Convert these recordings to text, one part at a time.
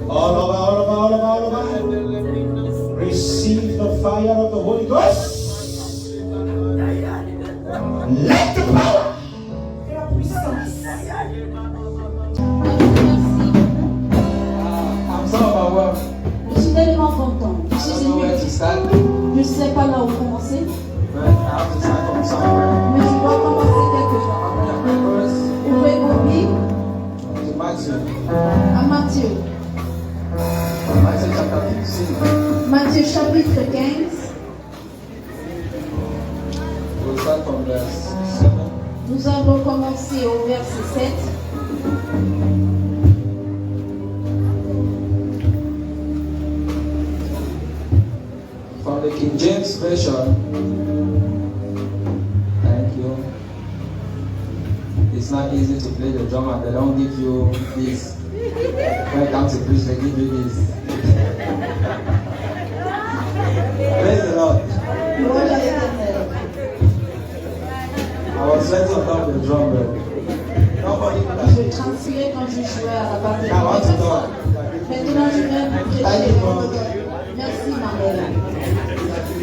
All over. Receive the fire of the Holy Ghost. Let the power. Je suis tellement content. Je suis ému. Je ne sais pas là où commencer. Mais je dois commencer quelque part. Ouvrez vos Bibles à Matthieu. Matthieu chapitre 15. Nous allons commencer au verset 7. From the King James Version. Thank you. It's not easy to play the drum and they don't give you this. When it comes to preach, they give you this. Praise the Lord. I was sweating on top of the drum, but nobody could have. Je transpirais quand je jouais à la batterie. Now, what's it on? Maintenant, je vais vous prêcher. Merci, Marie.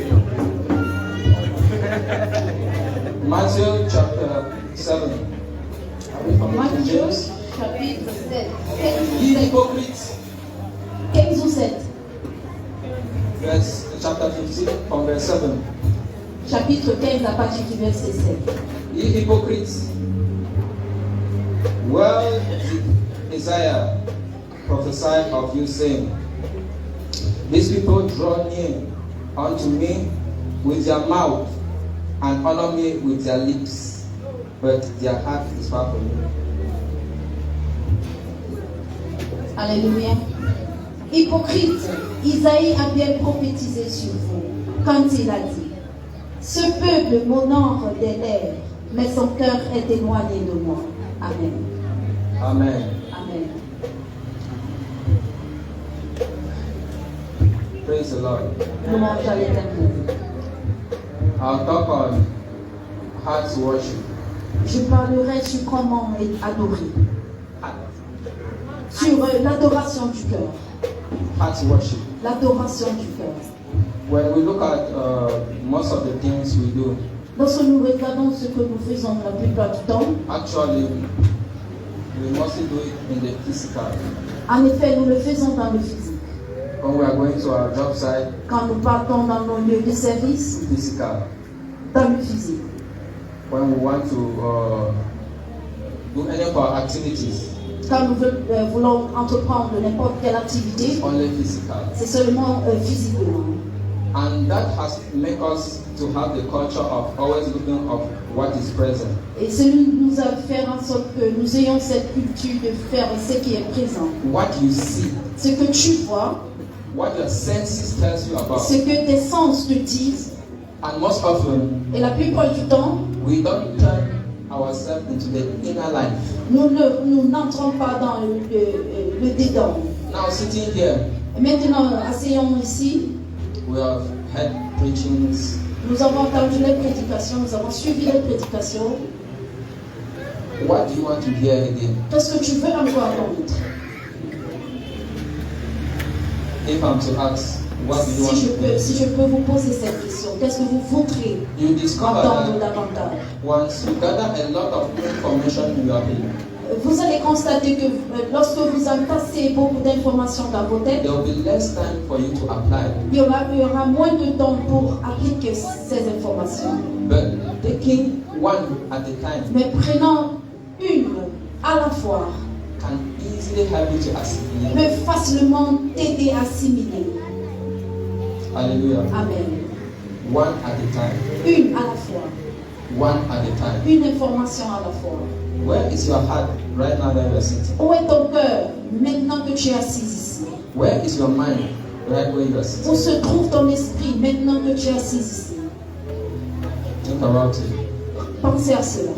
Matthew chapter 7. Are we from the King Matthieu James? chapitre 7. Ye hypocrites. 15 ou 7. Chapter 15 from verse 7. Chapitre 15 à partir du verset 7. Ye hypocrites. Well did Isaiah prophesy of you, saying, these people draw near unto me with their mouth and honor me with their lips, but their heart is far from me. Alléluia. Hypocrite, Isaïe a bien prophétisé sur vous quand il a dit: ce peuple m'honore des lèvres, mais son cœur est éloigné de moi. Amen. Amen. Amen. Praise the Lord. Louange à l'Éternel. I'll talk on heart worship. Je parlerai sur comment adorer. Sur l'adoration du cœur. Heart worship. L'adoration du cœur. When we look at most of the things we do, Lorsque nous regardons ce que nous faisons la plupart du temps, actually, we mostly do it in the physical. en effet, nous le faisons dans le physique. When we are going to our job site, Quand nous partons dans nos lieux de service, physical. dans le physique. When we want to do any of our activities, Quand nous voulons entreprendre n'importe quelle activité, only physical. c'est seulement physiquement. And that has made us to have the culture of always looking of what is present. Et cela nous a fait en sorte que nous ayons cette culture de faire ce qui est présent. What you see, Ce que tu vois, what your senses tells you about. ce que tes sens te disent, And most often, et la plupart du temps, we don't turn ourselves into the inner life. nous n'entrons pas dans le dedans. Now sitting here, Et maintenant, asseyons ici, we have heard preachings. nous avons entendu les prédications, nous avons suivi les prédications. What do you want to hear again? Qu'est-ce que tu veux encore entendre? If I'm to ask, what do you want to hear? Si je peux vous poser cette question, qu'est-ce que vous voudrez You discover entendre that davantage? once you gather a lot of information in your head, Vous allez constater que lorsque vous entassez beaucoup d'informations dans vos têtes, there will be less time for you to apply. il y aura moins de temps pour appliquer ces informations. But taking one at a time Mais prenant une à la fois can easily help you to assimilate. peut facilement t'aider à assimiler. Hallelujah. Amen. One at a time. Une à la fois. One at a time. Une information à la fois. Where is your heart right now that you are sitting? Où est ton cœur maintenant que tu es assis ici? Where is your mind right where you are sitting? Où se trouve ton esprit maintenant que tu es assis ici? Think about it. Pensez à cela.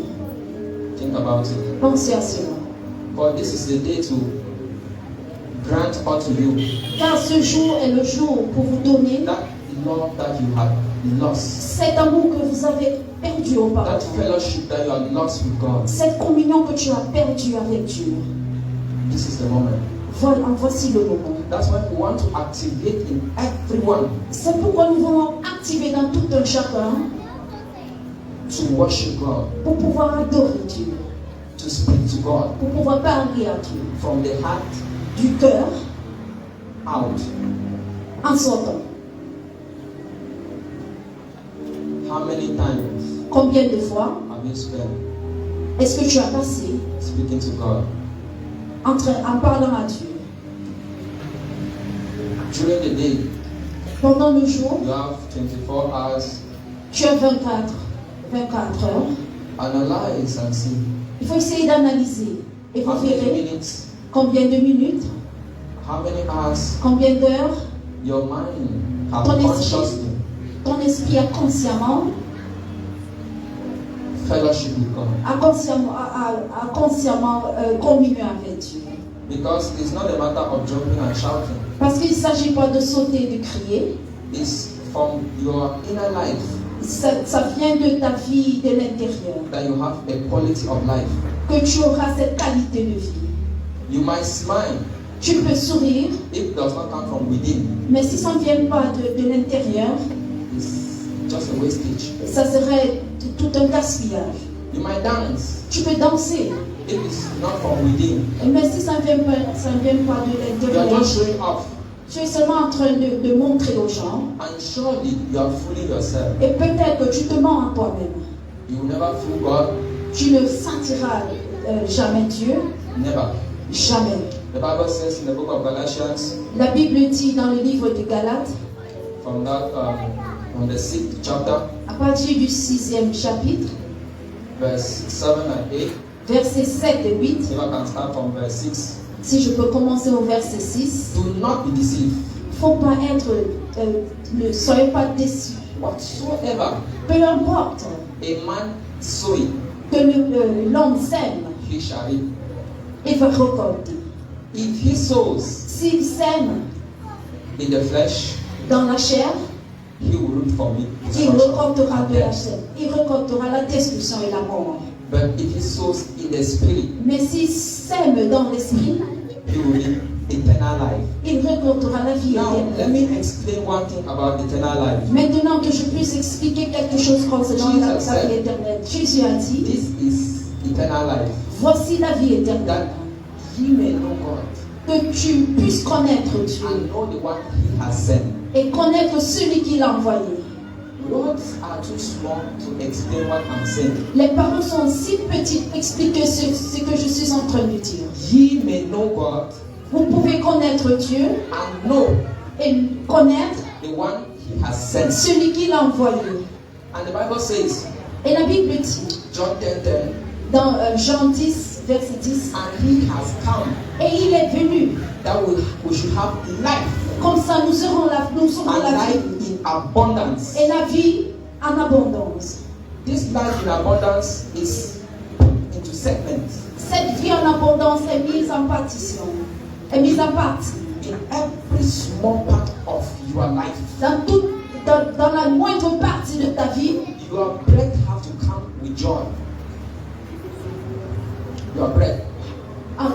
Think about it. Pensez à cela. For this is the day to grant unto you Car ce jour est le jour pour vous donner that love that you have lost, cet amour que vous avez perdu that auparavant. fellowship that you have lost with God. Cette communion que tu as perdue avec Dieu. This is the moment. Voilà, voici le moment. That's why we want to activate in everyone C'est pourquoi nous voulons activer dans tout un chacun to worship God, pour pouvoir adorer Dieu, to speak to God pour pouvoir parler à Dieu from the heart du cœur out. en sortant. How many times Combien de fois have you spent est-ce que tu as passé speaking to God? en parlant à Dieu? During the day, Pendant le jour, you have 24 hours. tu as 24 heures. Analyze and see. Il faut essayer d'analyser. Et vous How many verrez minutes, combien de minutes, how many hours combien d'heures your mind have Ton esprit. consciously ton esprit a consciemment fellowship with God. a consciemment communié avec Dieu. Because it's not a matter of jumping and shouting. Parce qu'il ne s'agit pas de sauter et de crier. It's from your inner life Ça vient de ta vie de l'intérieur. that you have a quality of life. Que tu auras cette qualité de vie. You might smile Tu peux sourire, if it does not come from within. mais si ça ne vient pas de l'intérieur, It's just a wastage. ça serait tout un gaspillage. You might dance Tu peux danser, if it's not from within. mais si ça ne vient pas de You are l'intérieur, just showing off, tu es seulement en train de montrer aux gens, and surely you are fooling yourself. et peut-être que tu te mens à toi-même. You will never fool God. Tu ne sentiras jamais Dieu, Never. jamais. The Bible says in the book of Galatians, La Bible dit dans le livre de Galates, from the 6th chapter, à partir du 6e chapitre, verse 7 and 8. versets 7 et 8, If I can start from verse 6. si je peux commencer au verset 6, Do not be deceived. faut pas être, ne soyez pas déçus. Whatsoever Peu importe a man soweth, que l'homme sème, he shall reap. il va récolter. If he sows S'il sème in the flesh, dans la chair, he will reap from it il destruction récoltera and de la death. chair. Il récoltera la destruction et la mort. But if he sows in the spirit, Mais s'il sème dans l'esprit, he will reap eternal life. il récoltera la vie Now, let éternelle. me explain one thing about eternal life. Maintenant que je puisse expliquer quelque chose concernant la vie éternelle, Jésus a dit, This is eternal life. voici la vie éternelle. That ye may know God Que tu puisses connaître Dieu and know the one he has sent. et connaître celui qui l'a envoyé. Words are too small to explain what I'm saying. Les paroles sont si petites pour expliquer ce que je suis en train de dire. Ye may know God Vous pouvez connaître Dieu and know et connaître the one he has sent. celui qui l'a envoyé. And the Bible says, Et la Bible dit, John 10:10, dans Jean 10, verset 10, and he has come et il est venu, that we should have life, comme ça nous aurons la and life vie, in abundance. et la vie en abondance. This life in abundance is into segments. Cette vie en abondance est mise en partition, est mise en partie. In every small part of your life, Dans la moindre partie de ta vie, your breath have to come with joy. Your breath.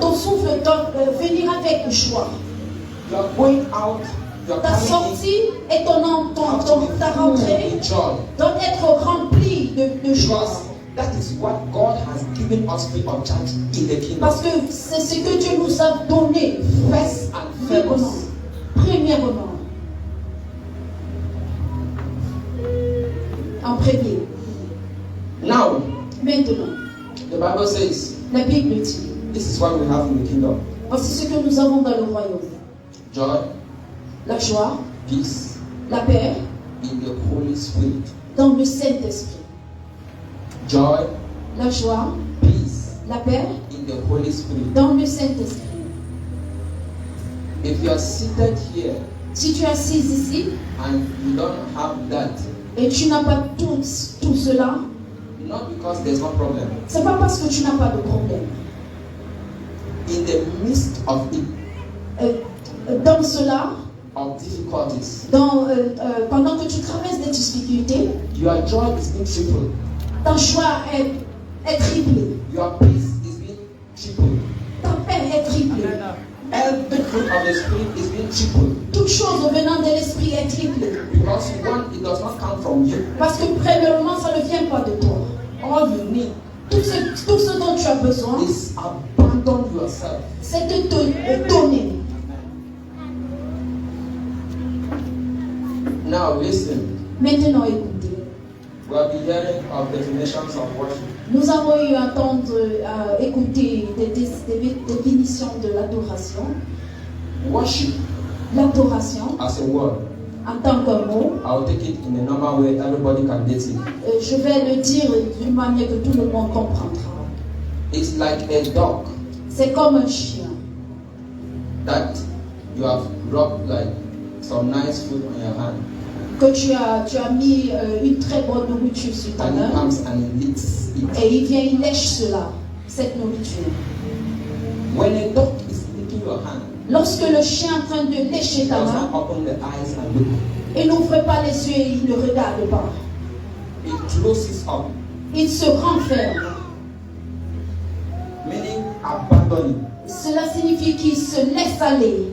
ton souffle doit venir avec joie. You are going out, you are Ta coming in, sortie et ta have to rentrée be full with joy. doit être remplie de joie. Because that is what God has given us free of charge in the kingdom. Parce que c'est ce que Dieu nous a donné. First and foremost. Premièrement. En premier. Now, Maintenant, the Bible says, la Bible dit, this is what we have in the kingdom. voici ce que nous avons dans le royaume. Joy, La joie, peace, la paix in the Holy Spirit. dans le Saint-Esprit. Joy, La joie, peace, la paix in the Holy Spirit. dans le Saint-Esprit. If you are seated here Si tu es assis ici and you don't have that, et tu n'as pas tout cela, not because there's no problem. c'est pas parce que tu n'as pas de problème. In the midst of it, Dans cela, of difficulties, pendant que tu traverses des difficultés, your joy is being tripled. ta joie est triplée, Your peace is being tripled. ta paix est triplée. fruit of the Spirit is being tripled. Toute chose venant de l'esprit est triplée. Because one, it does not come from you. Parce que premièrement, ça ne vient pas de toi. All you need Tout ce dont tu as besoin, is abandon yourself. c'est de te donner. Now listen. Maintenant, écoutez. We have been hearing of definitions of worship. Nous avons eu à entendre, écouter des définitions de l'adoration. Worship L'adoration, as a word. en tant que mot, I'll take it in a normal way. Everybody can get it. je vais le dire d'une manière que tout le monde comprendra. It's like a dog C'est comme un chien that you have rubbed like some nice food on your hand, que tu as mis une très bonne nourriture sur ta and it main comes and it licks it. et il vient, il lèche cela, cette nourriture. When a dog is licking your hand, Lorsque le chien est en train de lécher it ta does main, not open the eyes and look. il n'ouvre pas les yeux et il ne regarde pas. It closes up, Il se renferme. meaning abandoning. Cela signifie qu'il se laisse aller.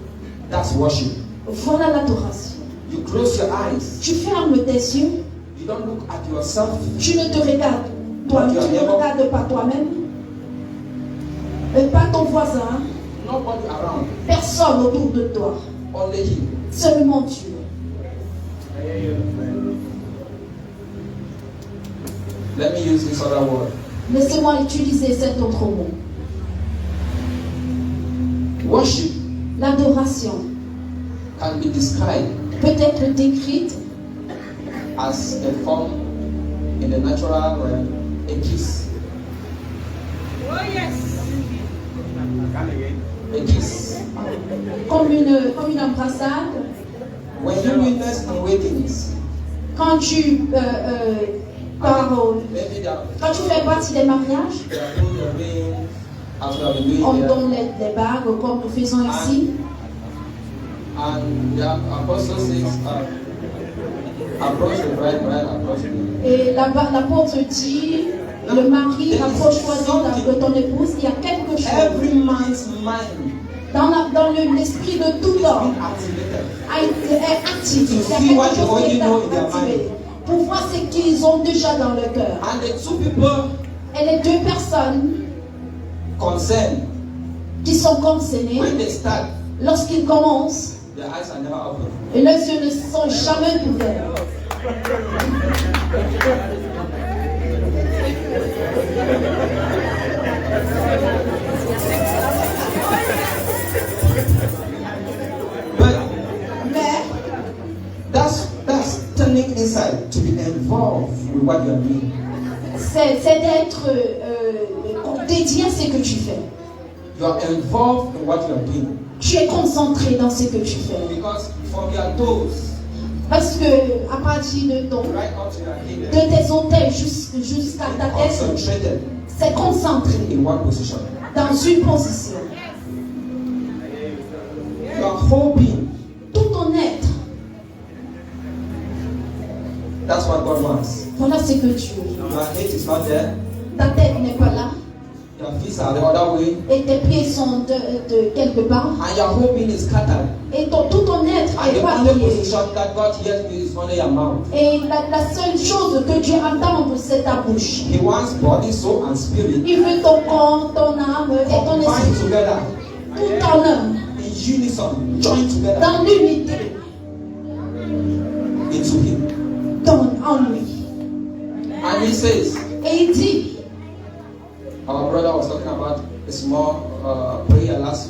That's worship. Voilà l'adoration. You close your eyes. Tu fermes tes yeux, You don't look at yourself. tu ne te regardes toi, tu ne regardes pas toi-même, pas ton voisin, Nobody around. personne autour de toi, Only Him. seulement Dieu. Let me use this other word. Laissez-moi utiliser cet autre mot. Worship L'adoration can be described peut être décrite as a form in the natural realm, a kiss. A kiss. comme une embrassade. When you witness in weddings, Quand tu maybe quand tu fais partie des mariages, they are doing the ring as we have been doing on here. donne les bagues comme nous faisons ici. And the apostle says, approach the bride, approach me. Et l'apôtre dit, le mari approche-toi de ton épouse. Il y a quelque chose Every man's mind dans l'esprit de tout is homme being activated. est activé. Il y a quelque chose qui est activé pour voir ce qu'ils ont déjà dans le cœur. And the two people Et les deux personnes concerned, qui sont concernées, when they start, lorsqu'ils commencent, their eyes are never open. et leurs yeux ne sont jamais ouverts. But Mais that's turning inside to be involved with what you are doing. c'est d'être dédié à ce que tu fais. You are involved in what you are doing. Tu es concentré dans ce que tu fais. Because from your toes Parce que à partir de right up to your head, tes orteils jusqu'à ta tête, concentrated c'est concentré in one position. dans une position. You are hoping. Tout ton être, That's what God wants. voilà ce que tu es. Your head is not there. Ta tête n'est pas là Your feet are the other way. et tes pieds sont de quelque part. And your hoping is scattered. Et tout ton être And est the only pas position that God hears you is only your mouth. Et la seule chose que Dieu entend, c'est ta bouche. He wants body, soul, and spirit Il veut ton corps, ton âme et ton combined esprit. together Tout en un, in unison, joined together dans l'unité, into Him. en lui. And He says, Et il dit, our brother was talking about a small prayer last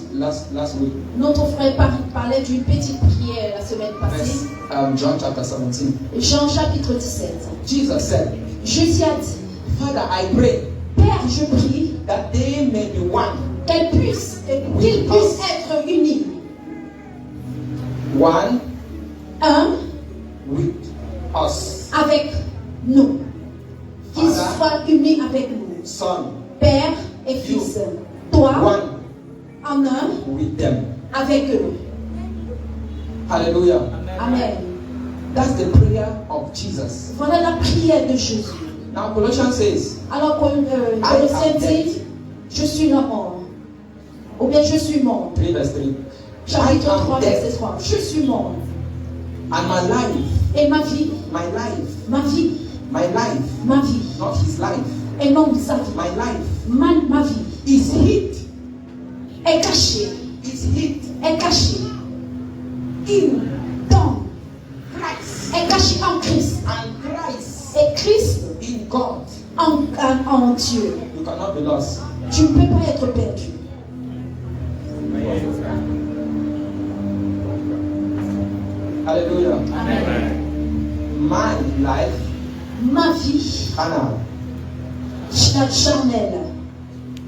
week. notre frère parlait d'une petite prière la semaine passée. John chapter 17. Jean chapitre 17. Jesus said, Jésus a dit, Father, I pray Père, je prie that they may be one. qu'ils puissent être unis. One Un with us. avec nous. Qu'ils Father, soient unis avec nous. Son, Père et Fils. Toi, one en un, with them. avec eux. Hallelujah. Amen. That's the prayer of Jesus. Voilà la prière de Jésus. Now Colossians says, Alors Colossiens dit, je suis la mort. Ou bien je suis mort. 3 verse 3. Chapitre I am 3, dead. verset 3. Je suis mort. And my life, Et ma vie, my life, ma vie, my life, ma vie, not his life, et non sa vie, my life ma vie is hid, est cachée, is hid est cachée in dans, Christ, est cachée en Christ. and Christ Et Christ in God. en Dieu. You cannot be lost. Tu ne peux pas être perdu. Hallelujah. My life, Ma vie Hannah, charnelle,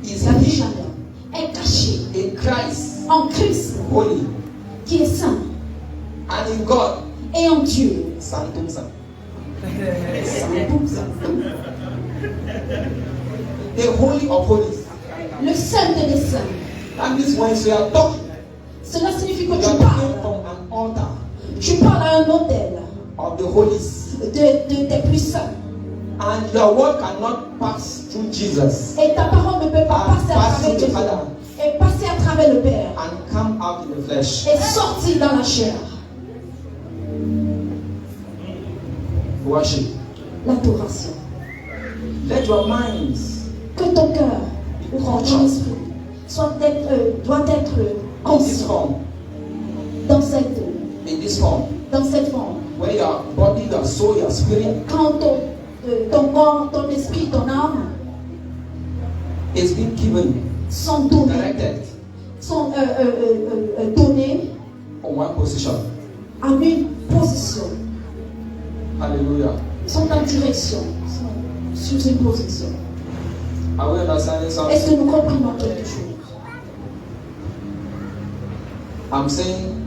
is la vie hid charnelle, est cachée in Christ, en Christ holy, qui est saint and in God, et en Dieu. sanctum sanctum. The holy of holies. Le saint des saints. That means when you are talking, Cela signifie que you tu are talking parles. from an altar Tu parles à un autel of the holies, des plus saints. and your word cannot pass through Jesus Et ta parole ne peut pas and passer à pass travers through the Jésus. Father Et passer à travers le Père. and come out in the flesh. Et sortir dans la chair. Worship. L'adoration. Let your minds Que ton cœur ou ton esprit doit être in this conscient form, dans cette forme. where your body, your soul, your spirit Quand ton corps, ton esprit, ton âme is being given, sont donnés, directed donnés on one position. à une position, Hallelujah. sont en direction, sont sur une position. Are we understanding something? Est-ce que nous comprenons quelque chose? I'm saying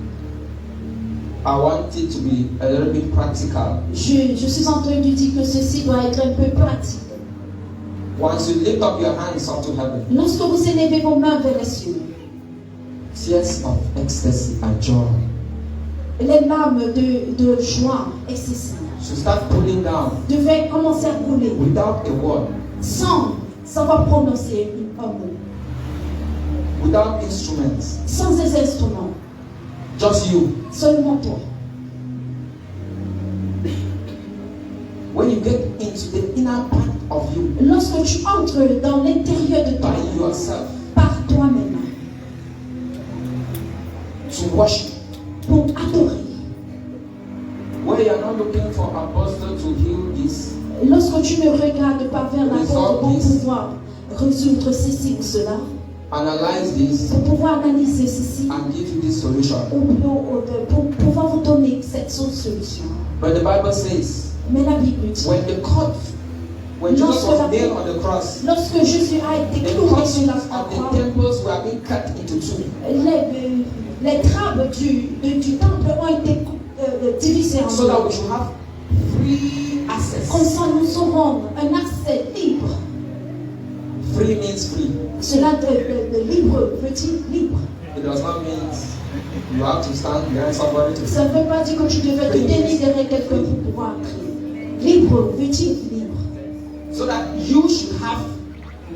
I want it to be a little bit practical. Je suis en train de dire que ceci doit être un peu pratique. Once you lift up your hands up to heaven, Lorsque vous élevez vos mains vers les cieux, tears of ecstasy and joy les larmes de joie excessive should start pulling down devaient commencer à couler without a word, sans savoir prononcer un mot, without instruments, sans des instruments, just you. seulement toi. When you get into the inner part of you Lorsque tu entres dans l'intérieur de toi, by yourself par toi-même, to worship, pour adorer, where you are not looking for apostle to heal this, lorsque tu ne regardes pas vers l'apôtre pour pouvoir résoudre ceci ou cela, analyze this, pour pouvoir analyser ceci, and give you this solution. pour pouvoir vous donner cette solution. But the Bible says, Mais la Bible dit, when Jesus was nailed on the cross, lorsque Jésus a été the cloué cords sur la of the croix, temples were being cut into two. les trappes du temple ont été divisées en So that deux. we should have free access. Comme ça, nous aurons un accès libre. Free means free. Cela de libre veut dire libre. It does not mean you have to stand behind somebody to Ça ne veut pas dire que tu devais te tenir derrière quelqu'un pour pouvoir prier. Libre veut dire libre. so that you should have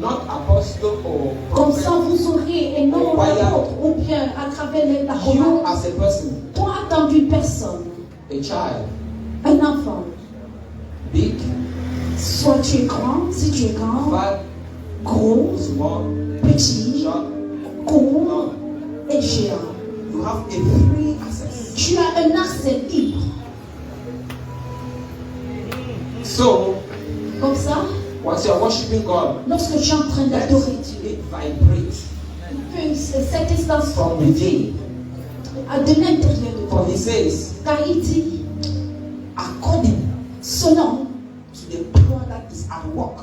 not apostle or Comme prophet. ça, vous aurez, et non l'autre, ou bien à travers la You commande, as a person, toi, en tant qu'une personne, a child, un enfant, big, soit tu es grand, si tu es grand, fat, gros, small, petit, short, court long. et géant. You have a free access. Tu as un accès libre. So, Comme ça, once you are worshiping God, lorsque tu es en train let d'adorer Dieu, it vibrate que cette instance from vive within. de l'intérieur de For toi. he says, Car il dit, according selon to the power that is at work,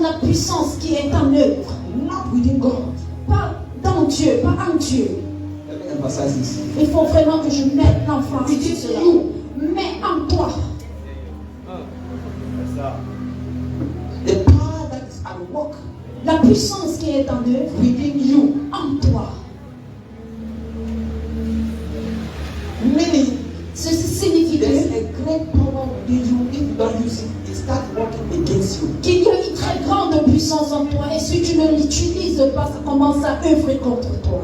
la puissance qui est en œuvre, not within God. pas dans Dieu, pas en Dieu. Let me emphasize this. Il faut vraiment que je mette l'emphase sur cela. Mais en toi, The power that is at work la puissance qui est en œuvre, within you, en toi. meaning Ceci signifie there's que- a great power within you. If you don't use it, it starts working against you. qu'il y a une très grande puissance en toi. Et si tu ne l'utilises pas, ça commence à œuvrer contre toi.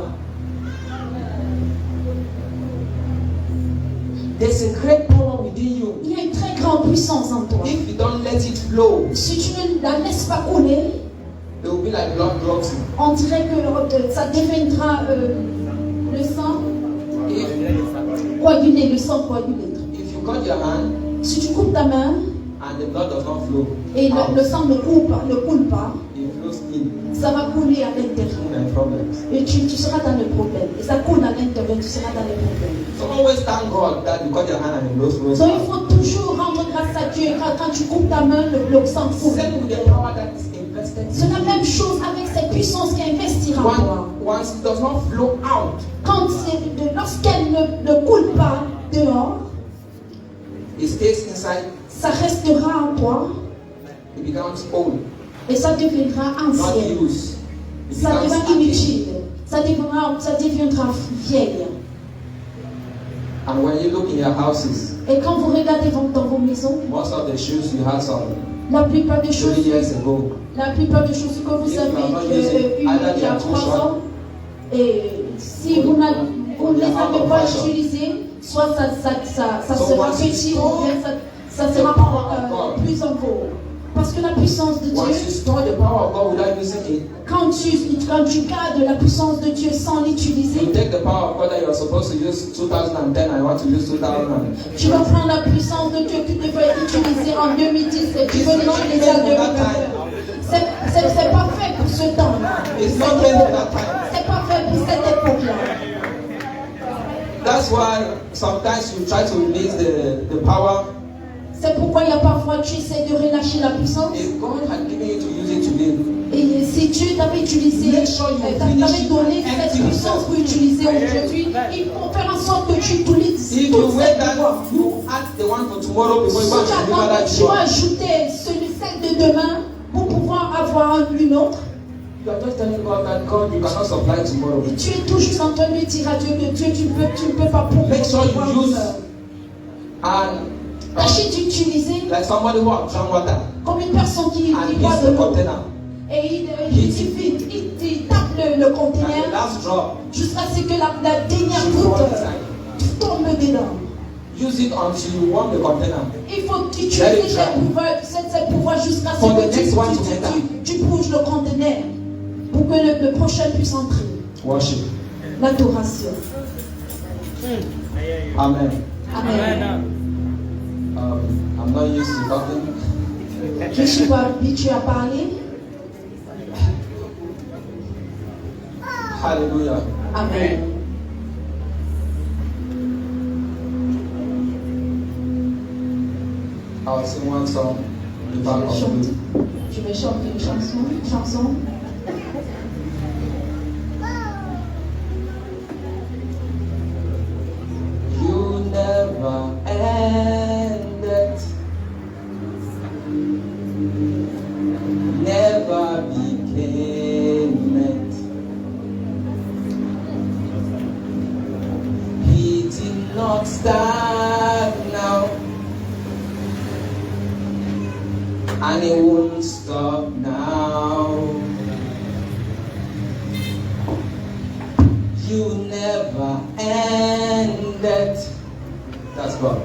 There's a great power within you. Il y a une très grande puissance en toi. If you don't let it flow, Si tu ne la laisses pas couler, it will be like blood clotting. on dirait que ça deviendra le sang coagulé, le sang coagulé. If you cut your hand Si tu coupes ta main and the blood does not flow, et le sang ne coule pas, it flows in ça va couler à l'intérieur. and problems. Et tu seras dans le problème. Et ça coule à l'intérieur, tu seras dans le problème. So always thank God that you cut your hand and the blood flows Donc il out. faut toujours rendre grâce à Dieu. Quand tu coupes ta main, le sang coule. Same with the power that is invested. C'est la même chose avec cette puissance qui investira en toi. Once it does not flow out, Lorsqu'elle ne coule pas dehors, it stays inside. ça restera en toi It becomes old, et ça deviendra not ancien. used. It Ça becomes devient archaic. inutile. Ça deviendra vieille. And when you look in your houses, Et quand vous regardez dans vos maisons, most of the shoes you had some la plupart des 3 choses, years ago, que vous If avez you are not eues using il y either a they are 3 too ans, et si vous ne les avez pas utilisées, soit ça So sera once you petit ou store bien ça sera the power of God, plus en gros. Parce que la puissance de once you Dieu, store the power of God without using it, quand tu gardes la puissance de Dieu sans you l'utiliser, take the power of God that you are supposed to use 2010 and you want to use 2000. tu vas prendre la puissance de Dieu que tu devrais utiliser en 2010 et tu veux l'utiliser en 2021. C'est pas fait pour ce temps-là. It's not meant for that time. C'est pas fait pour cette époque-là. That's why sometimes you try to release the power. C'est pourquoi il y a parfois tu essaies de relâcher la puissance. If God had given you to use it today, Et si Dieu t'avait utilisé, Make sure you t'avait finish it donné and cette empty puissance yourself. pour utiliser aujourd'hui, il faut faire en sorte que tu utilises if you toute wait cette that pouvoir. you add the one for tomorrow before Si you go tu and deliver attends, that tu vas job, ajouter celle de demain pour pouvoir avoir une autre. you are just telling God that God, you cannot supply tomorrow. Et tu es tout juste en train de dire à Dieu que Dieu, tu ne peux pas pour Make sure you use and Tâchez d'utiliser like somebody who has drunk water comme une personne qui and boit hits de the l'eau. container. Et il tape le And the conteneur last drop, jusqu'à ce que la dernière you pour goutte inside. tombe dedans. Use it until you warm the container. Il faut Let utiliser it dry. cette pouvoir jusqu'à ce For the que next one to enter. tu bouges le conteneur pour que le prochain puisse entrer. Worship. L'adoration. Amen. Amen. I'm not used to talking. Je ne suis pas habitué à parler. Hallelujah. Amen. I'll sing one song. If I Je conclude. vais chanter une chanson. You never ended, never became it. He did not start now, and he won't stop now. You never ended. That's God.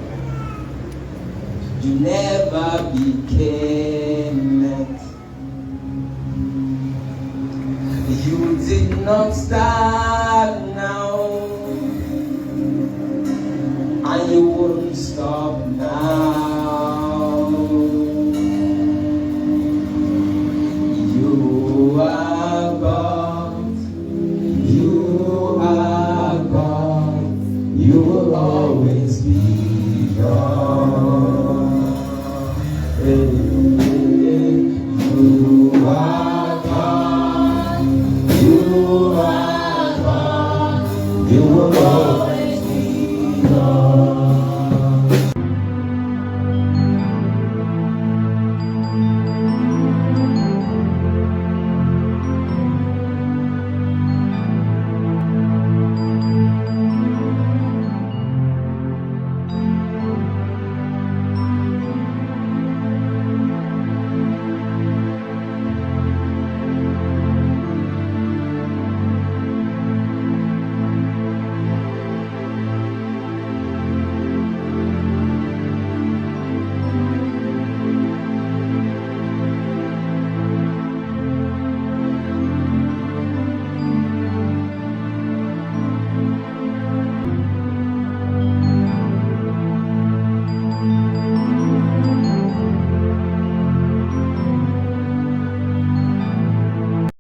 You never became it. You did not start